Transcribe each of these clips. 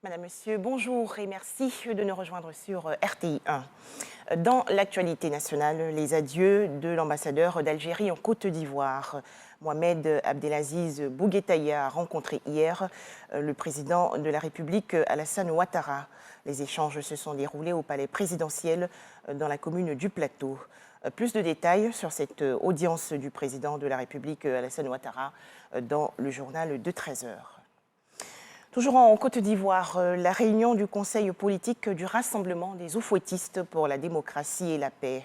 Madame, Monsieur, bonjour et merci de nous rejoindre sur RTI 1. Dans l'actualité nationale, les adieux de l'ambassadeur d'Algérie en Côte d'Ivoire. Mohamed Abdelaziz Bouguetaïa a rencontré hier le président de la République Alassane Ouattara. Les échanges se sont déroulés au palais présidentiel dans la commune du Plateau. Plus de détails sur cette audience du président de la République Alassane Ouattara dans le journal de 13 h. Toujours en Côte d'Ivoire, la réunion du Conseil politique du Rassemblement des oufouettistes pour la démocratie et la paix.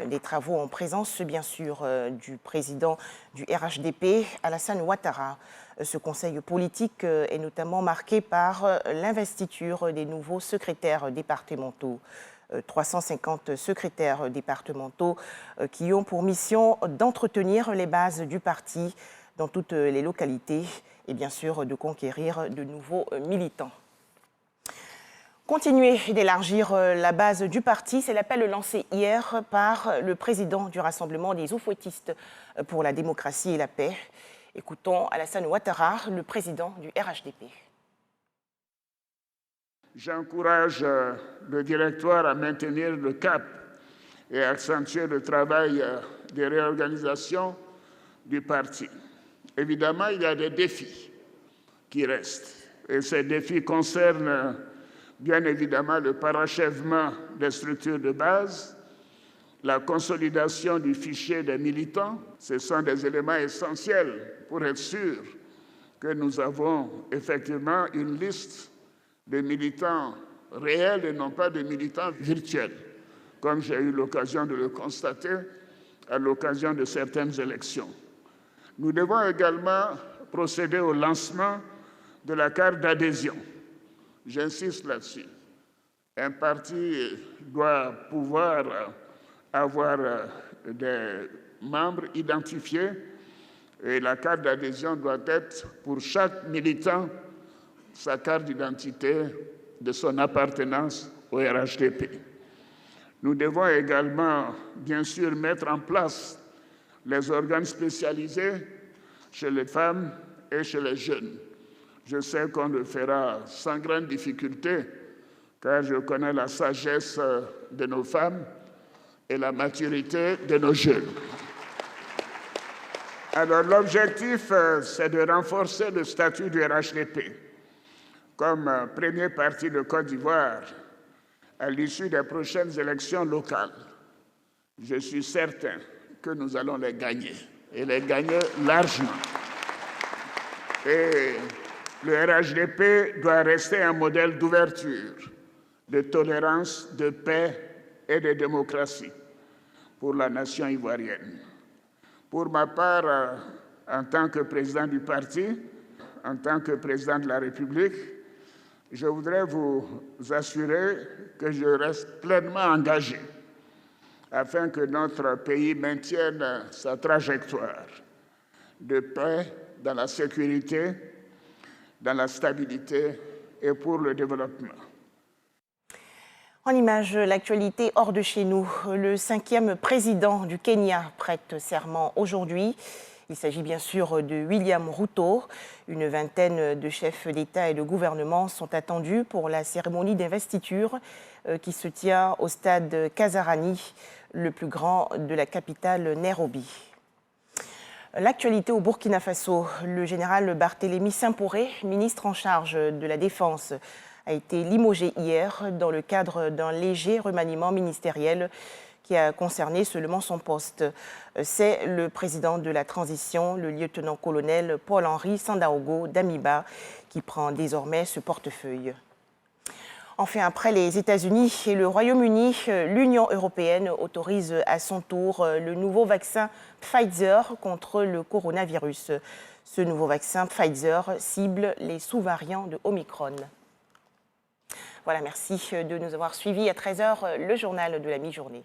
Des travaux en présence, bien sûr, du président du RHDP, Alassane Ouattara. Ce conseil politique est notamment marqué par l'investiture des nouveaux secrétaires départementaux. 350 secrétaires départementaux qui ont pour mission d'entretenir les bases du parti dans toutes les localités et bien sûr de conquérir de nouveaux militants. Continuer d'élargir la base du parti, c'est l'appel lancé hier par le président du Rassemblement des oufouettistes pour la démocratie et la paix. Écoutons Alassane Ouattara, le président du RHDP. J'encourage le directoire à maintenir le cap et à accentuer le travail de réorganisation du parti. Évidemment, il y a des défis qui restent. Et ces défis concernent bien évidemment le parachèvement des structures de base, la consolidation du fichier des militants. Ce sont des éléments essentiels pour être sûr que nous avons effectivement une liste de militants réels et non pas de militants virtuels, comme j'ai eu l'occasion de le constater à l'occasion de certaines élections. Nous devons également procéder au lancement de la carte d'adhésion. J'insiste là-dessus. Un parti doit pouvoir avoir des membres identifiés et la carte d'adhésion doit être pour chaque militant sa carte d'identité de son appartenance au RHDP. Nous devons également, bien sûr, mettre en place les organes spécialisés chez les femmes et chez les jeunes. Je sais qu'on le fera sans grande difficulté, car je connais la sagesse de nos femmes et la maturité de nos jeunes. Alors l'objectif, c'est de renforcer le statut du RHDP comme premier parti de Côte d'Ivoire à l'issue des prochaines élections locales. Je suis certain que nous allons les gagner, et les gagner largement. Et le RHDP doit rester un modèle d'ouverture, de tolérance, de paix et de démocratie pour la nation ivoirienne. Pour ma part, en tant que président du parti, en tant que président de la République, je voudrais vous assurer que je reste pleinement engagé afin que notre pays maintienne sa trajectoire de paix dans la sécurité, dans la stabilité et pour le développement. En image, l'actualité hors de chez nous. Le 5e président du Kenya prête serment aujourd'hui. Il s'agit bien sûr de William Ruto. Une vingtaine de chefs d'État et de gouvernement sont attendus pour la cérémonie d'investiture qui se tient au stade Kasarani, le plus grand de la capitale Nairobi. L'actualité au Burkina Faso, le général Barthélémy Simporé, ministre en charge de la Défense, a été limogé hier dans le cadre d'un léger remaniement ministériel qui a concerné seulement son poste. C'est le président de la transition, le lieutenant-colonel Paul-Henri Sandaogo Damiba, qui prend désormais ce portefeuille. Enfin, après les États-Unis et le Royaume-Uni, l'Union européenne autorise à son tour le nouveau vaccin Pfizer contre le coronavirus. Ce nouveau vaccin Pfizer cible les sous-variants de Omicron. Voilà, merci de nous avoir suivis à 13 h, le journal de la mi-journée.